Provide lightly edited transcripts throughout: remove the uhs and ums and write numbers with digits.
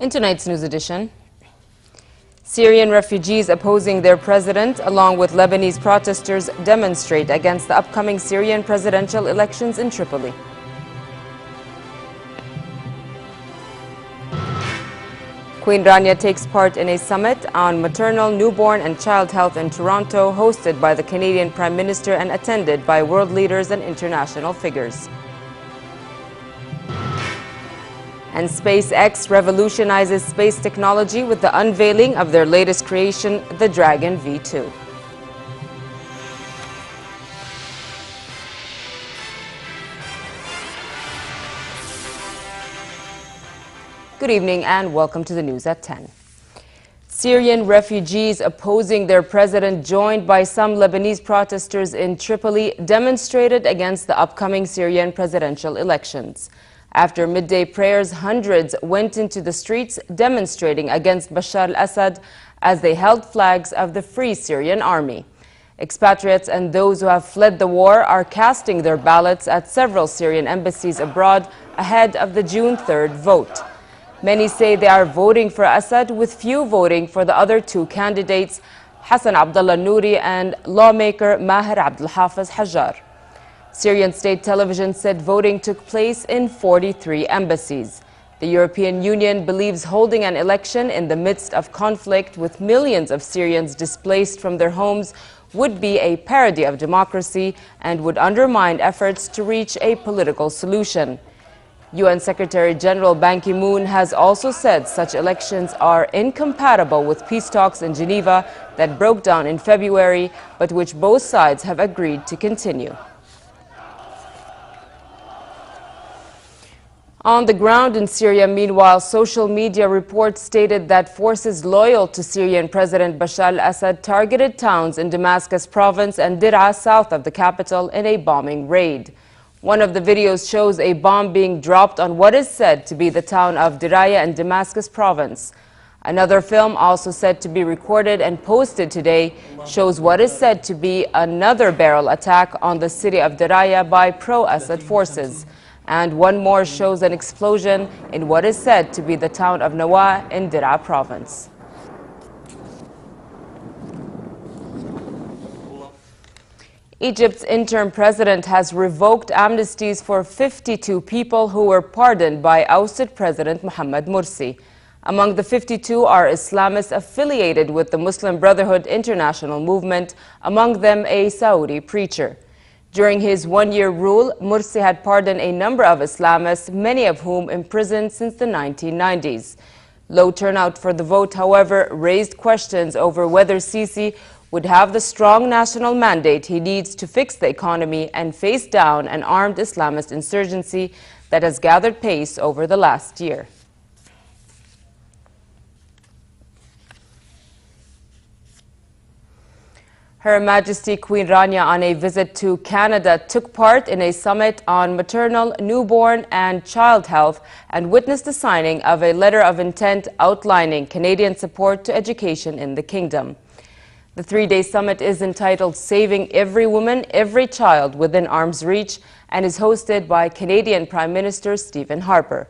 In tonight's news edition, Syrian refugees opposing their president, along with Lebanese protesters, demonstrate against the upcoming Syrian presidential elections in Tripoli. Queen Rania takes part in a summit on maternal, newborn and child health in Toronto, hosted by the Canadian Prime Minister and attended by world leaders and international figures. And SpaceX revolutionizes space technology with the unveiling of their latest creation, the Dragon V2. Good evening and welcome to the news at 10. Syrian refugees opposing their president, joined by some Lebanese protesters in Tripoli, demonstrated against the upcoming Syrian presidential elections. After midday prayers, hundreds went into the streets demonstrating against Bashar al-Assad as they held flags of the Free Syrian Army. Expatriates and those who have fled the war are casting their ballots at several Syrian embassies abroad ahead of the June 3rd vote. Many say they are voting for Assad, with few voting for the other two candidates, Hassan Abdullah Nouri and lawmaker Maher Abdel Hafiz Hajar. Syrian state television said voting took place in 43 embassies. The European Union believes holding an election in the midst of conflict with millions of Syrians displaced from their homes would be a parody of democracy and would undermine efforts to reach a political solution. UN Secretary General Ban Ki-moon has also said such elections are incompatible with peace talks in Geneva that broke down in February, but which both sides have agreed to continue. On the ground in Syria, meanwhile, social media reports stated that forces loyal to Syrian President Bashar al-Assad targeted towns in Damascus province and Dir'a, south of the capital, in a bombing raid. One of the videos shows a bomb being dropped on what is said to be the town of Dir'a in Damascus province. Another film, also said to be recorded and posted today, shows what is said to be another barrel attack on the city of Dir'a by pro-Assad forces. And one more shows an explosion in what is said to be the town of Nawa in Dir'a province. Egypt's interim president has revoked amnesties for 52 people who were pardoned by ousted President Mohamed Morsi. Among the 52 are Islamists affiliated with the Muslim Brotherhood International Movement, among them a Saudi preacher. During his one-year rule, Morsi had pardoned a number of Islamists, many of whom imprisoned since the 1990s. Low turnout for the vote, however, raised questions over whether Sisi would have the strong national mandate he needs to fix the economy and face down an armed Islamist insurgency that has gathered pace over the last year. Her Majesty Queen Rania, on a visit to Canada, took part in a summit on maternal, newborn and child health and witnessed the signing of a letter of intent outlining Canadian support to education in the Kingdom. The three-day summit is entitled Saving Every Woman, Every Child Within Arm's Reach and is hosted by Canadian Prime Minister Stephen Harper.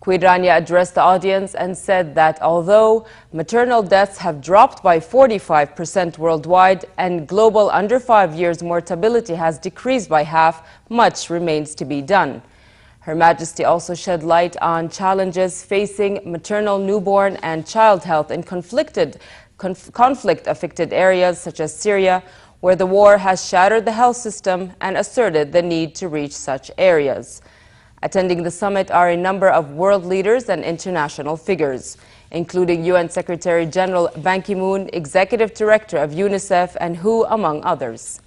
Queen Rania addressed the audience and said that although maternal deaths have dropped by 45% worldwide and global under 5 years mortality has decreased by half, much remains to be done. Her Majesty also shed light on challenges facing maternal, newborn and child health in conflict-affected areas such as Syria, where the war has shattered the health system, and asserted the need to reach such areas. Attending the summit are a number of world leaders and international figures, including UN Secretary General Ban Ki-moon, Executive Director of UNICEF, and WHO, among others.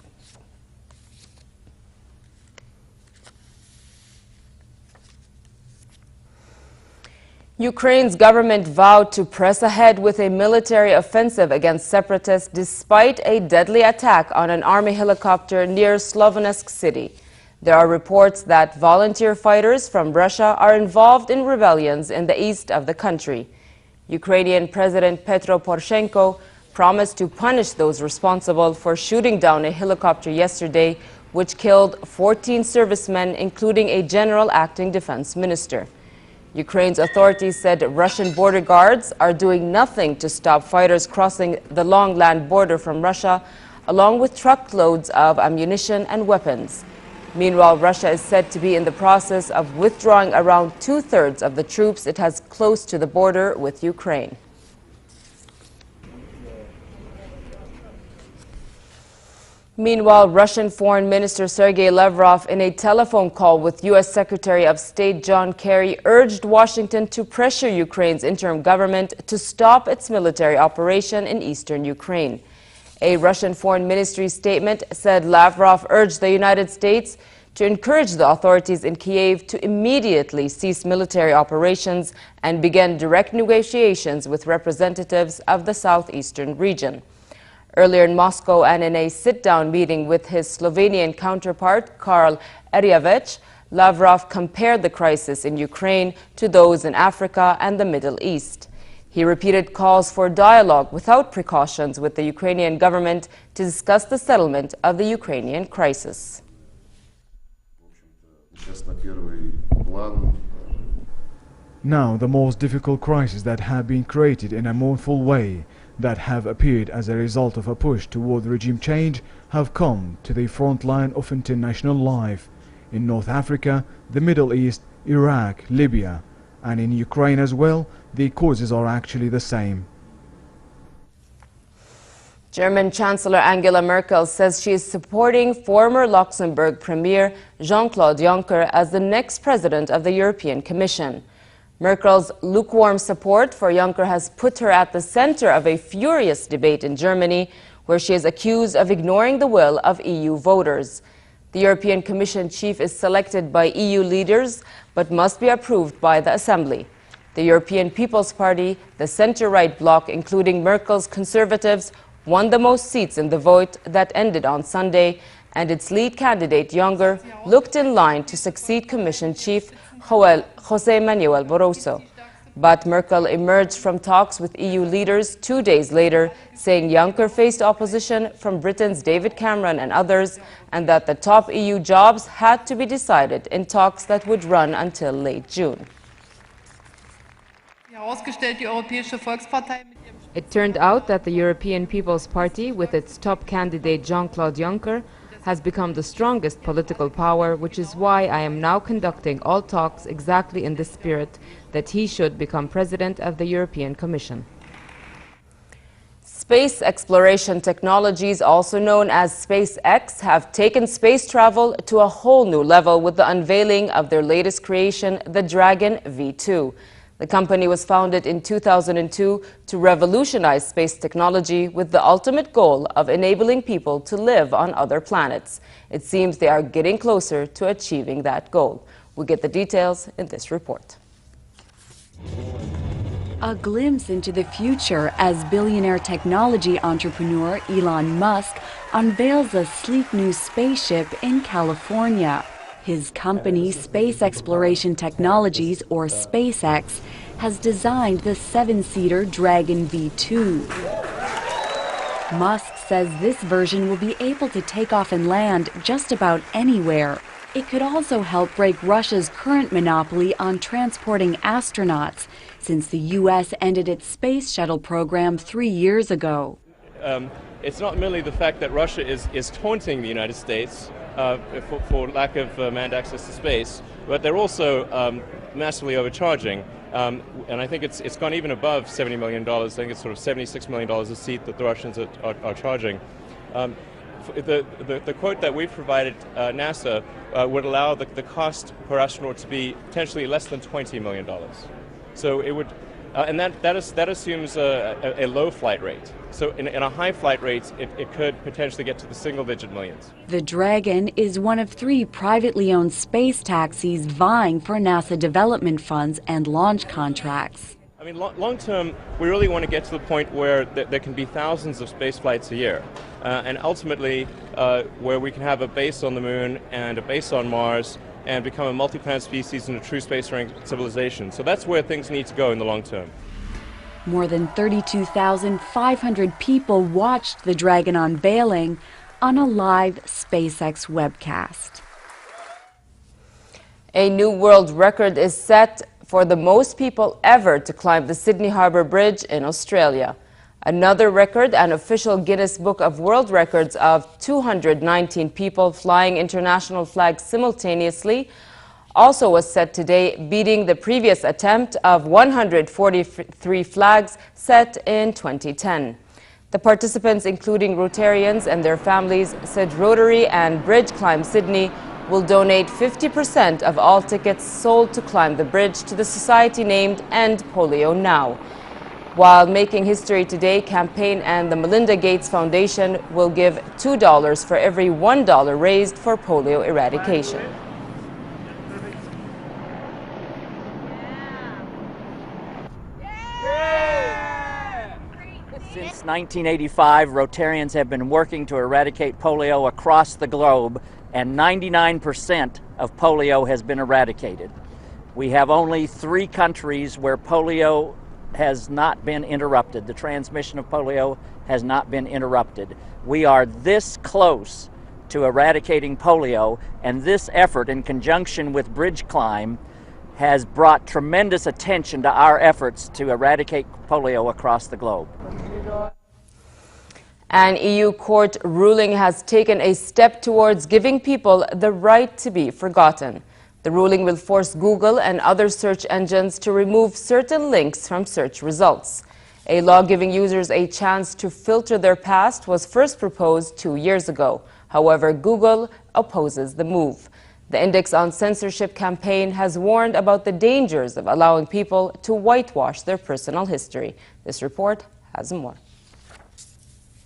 Ukraine's government vowed to press ahead with a military offensive against separatists despite a deadly attack on an army helicopter near Sloviansk city. There are reports that volunteer fighters from Russia are involved in rebellions in the east of the country. Ukrainian President Petro Poroshenko promised to punish those responsible for shooting down a helicopter yesterday, which killed 14 servicemen, including a general acting defense minister. Ukraine's authorities said Russian border guards are doing nothing to stop fighters crossing the long land border from Russia, along with truckloads of ammunition and weapons. Meanwhile, Russia is said to be in the process of withdrawing around two-thirds of the troops it has close to the border with Ukraine. Meanwhile, Russian Foreign Minister Sergei Lavrov, in a telephone call with U.S. Secretary of State John Kerry, urged Washington to pressure Ukraine's interim government to stop its military operation in eastern Ukraine. A Russian Foreign Ministry statement said Lavrov urged the United States to encourage the authorities in Kyiv to immediately cease military operations and begin direct negotiations with representatives of the southeastern region. Earlier in Moscow and in a sit-down meeting with his Slovenian counterpart, Karl Erjavec, Lavrov compared the crisis in Ukraine to those in Africa and the Middle East. He repeated calls for dialogue without precautions with the Ukrainian government to discuss the settlement of the Ukrainian crisis. Now, the most difficult crises that have been created in a mournful way, that have appeared as a result of a push toward regime change, have come to the front line of international life. In North Africa, the Middle East, Iraq, Libya, and in Ukraine as well, the causes are actually the same. German Chancellor Angela Merkel says she is supporting former Luxembourg Premier Jean-Claude Juncker as the next president of the European Commission. Merkel's lukewarm support for Juncker has put her at the center of a furious debate in Germany, where she is accused of ignoring the will of EU voters. The European Commission chief is selected by EU leaders, but must be approved by the Assembly. The European People's Party, the center-right bloc, including Merkel's Conservatives, won the most seats in the vote that ended on Sunday, and its lead candidate, Juncker, looked in line to succeed Commission Chief José Manuel Barroso. But Merkel emerged from talks with EU leaders 2 days later, saying Juncker faced opposition from Britain's David Cameron and others, and that the top EU jobs had to be decided in talks that would run until late June. It turned out that the European People's Party, with its top candidate Jean-Claude Juncker, has become the strongest political power, which is why I am now conducting all talks exactly in the spirit that he should become president of the European Commission. Space exploration technologies, also known as SpaceX, have taken space travel to a whole new level with the unveiling of their latest creation, the Dragon V2. The company was founded in 2002 to revolutionize space technology with the ultimate goal of enabling people to live on other planets. It seems they are getting closer to achieving that goal. We'll get the details in this report. A glimpse into the future as billionaire technology entrepreneur Elon Musk unveils a sleek new spaceship in California. His company, Space Exploration Technologies, or SpaceX, has designed the seven-seater Dragon V2. Musk says this version will be able to take off and land just about anywhere. It could also help break Russia's current monopoly on transporting astronauts, since the U.S. ended its space shuttle program 3 years ago. It's not merely the fact that Russia is taunting the United States for lack of manned access to space, but they're also massively overcharging. And I think it's gone even above $70 million. I think it's sort of $76 million a seat that the Russians are charging. The quote that we've provided NASA would allow the cost per astronaut to be potentially less than $20 million. So it would, and that assumes a low flight rate. So in a high flight rate, it could potentially get to the single-digit millions. The Dragon is one of 3 privately owned space taxis vying for NASA development funds and launch contracts. I mean, long-term, we really want to get to the point where there can be thousands of space flights a year, and ultimately where we can have a base on the Moon and a base on Mars and become a multi-planet species and a true space-faring civilization. So that's where things need to go in the long term. More than 32,500 people watched the Dragon unveiling on a live SpaceX webcast. A new world record is set for the most people ever to climb the Sydney Harbour Bridge in Australia. Another record, an official Guinness Book of World Records of 219 people flying international flags simultaneously, also was set today, beating the previous attempt of 143 flags set in 2010. The participants, including Rotarians and their families, said Rotary and Bridge Climb Sydney will donate 50% of all tickets sold to climb the bridge to the society named End Polio Now. While Making History Today campaign and the Melinda Gates Foundation will give $2 for every $1 raised for polio eradication. Since 1985, Rotarians have been working to eradicate polio across the globe, and 99% of polio has been eradicated. We have only 3 countries where polio has not been interrupted. The transmission of polio has not been interrupted. We are this close to eradicating polio, and this effort, in conjunction with Bridge Climb, has brought tremendous attention to our efforts to eradicate polio across the globe. An EU court ruling has taken a step towards giving people the right to be forgotten. The ruling will force Google and other search engines to remove certain links from search results. A law giving users a chance to filter their past was first proposed 2 years ago. However, Google opposes the move. The Index on Censorship campaign has warned about the dangers of allowing people to whitewash their personal history. This report has more.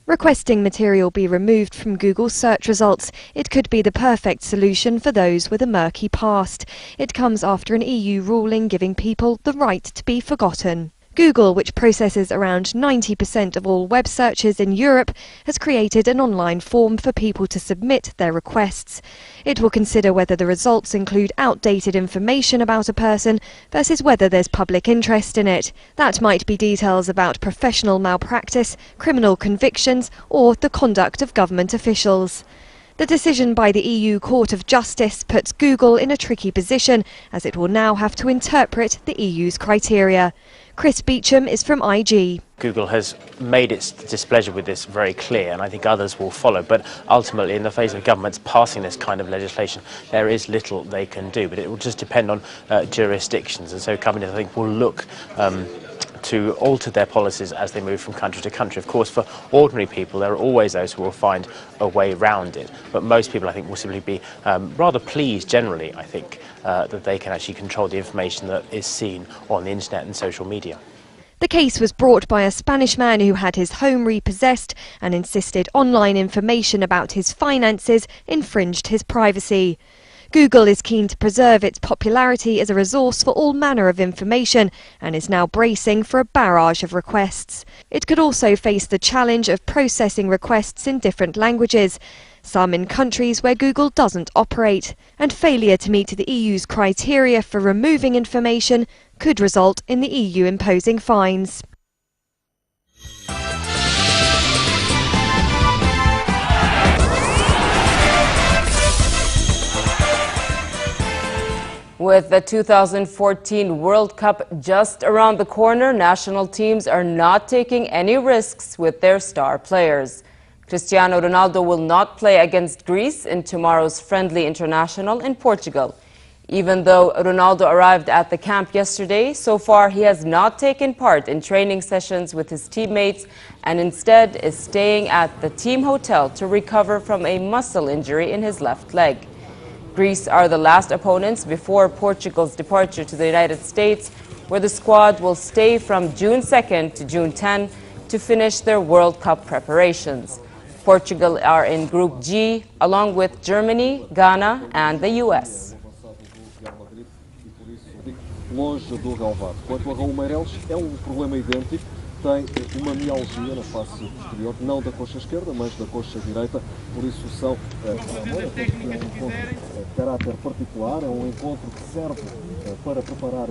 Requesting material be removed from Google search results, it could be the perfect solution for those with a murky past. It comes after an EU ruling giving people the right to be forgotten. Google, which processes around 90% of all web searches in Europe, has created an online form for people to submit their requests. It will consider whether the results include outdated information about a person versus whether there's public interest in it. That might be details about professional malpractice, criminal convictions, or the conduct of government officials. The decision by the EU Court of Justice puts Google in a tricky position, as it will now have to interpret the EU's criteria. Chris Beecham is from IG. Google has made its displeasure with this very clear, and I think others will follow. But ultimately, in the face of governments passing this kind of legislation, there is little they can do. But it will just depend on jurisdictions, and so companies, I think, will look to alter their policies as they move from country to country. Of course, for ordinary people, there are always those who will find a way around it. But most people, I think, will simply be rather pleased, generally, I think, that they can actually control the information that is seen on the internet and social media. The case was brought by a Spanish man who had his home repossessed and insisted online information about his finances infringed his privacy. Google is keen to preserve its popularity as a resource for all manner of information and is now bracing for a barrage of requests. It could also face the challenge of processing requests in different languages, some in countries where Google doesn't operate, and failure to meet the EU's criteria for removing information could result in the EU imposing fines. With the 2014 World Cup just around the corner, national teams are not taking any risks with their star players. Cristiano Ronaldo will not play against Greece in tomorrow's friendly international in Portugal. Even though Ronaldo arrived at the camp yesterday, so far he has not taken part in training sessions with his teammates and instead is staying at the team hotel to recover from a muscle injury in his left leg. Greece are the last opponents before Portugal's departure to the United States, where the squad will stay from June 2nd to June 10 to finish their World Cup preparations. Portugal are in Group G, along with Germany, Ghana, and the US. Longe do relvado. Quanto a Raul Meireles, é problema idêntico. Tem uma mialgia na face posterior, não da coxa esquerda, mas da coxa direita. Por isso são um encontro de caráter particular, é encontro que serve para preparar.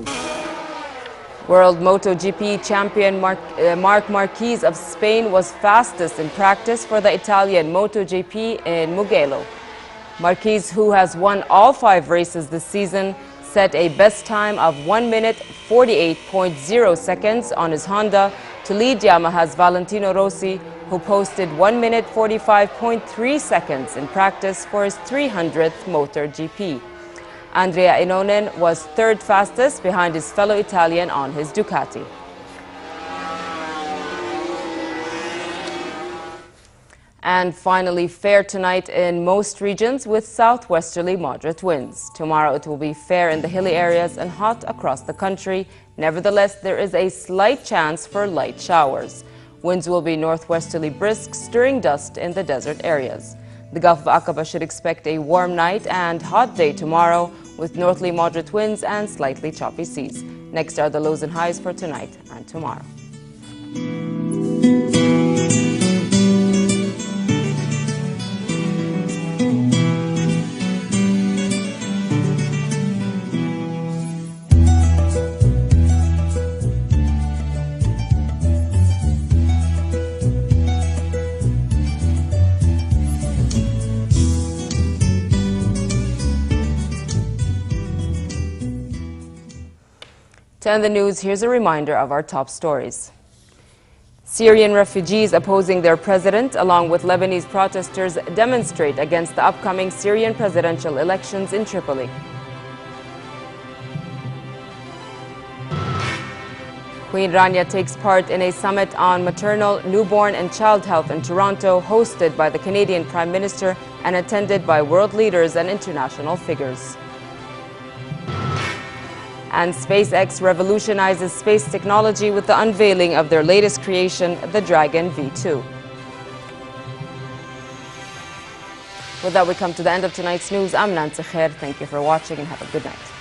World MotoGP champion Marc Marquez of Spain was fastest in practice for the Italian MotoGP in Mugello. Marquez, who has won all 5 races this season, set a best time of 1 minute 48.0 seconds on his Honda to lead Yamaha's Valentino Rossi, who posted 1 minute 45.3 seconds in practice for his 300th Motor GP. Andrea Inonen was third fastest behind his fellow Italian on his Ducati. And finally, fair tonight in most regions with southwesterly moderate winds. Tomorrow it will be fair in the hilly areas and hot across the country. Nevertheless, there is a slight chance for light showers. Winds will be northwesterly brisk, stirring dust in the desert areas. The Gulf of Aqaba should expect a warm night and hot day tomorrow with northerly moderate winds and slightly choppy seas. Next are the lows and highs for tonight and tomorrow. To end the news, here's a reminder of our top stories. Syrian refugees opposing their president, along with Lebanese protesters, demonstrate against the upcoming Syrian presidential elections in Tripoli. Queen Rania takes part in a summit on maternal, newborn and child health in Toronto, hosted by the Canadian Prime Minister and attended by world leaders and international figures. And SpaceX revolutionizes space technology with the unveiling of their latest creation, the Dragon V2. With that, we come to the end of tonight's news. I'm Nancy Khair. Thank you for watching and have a good night.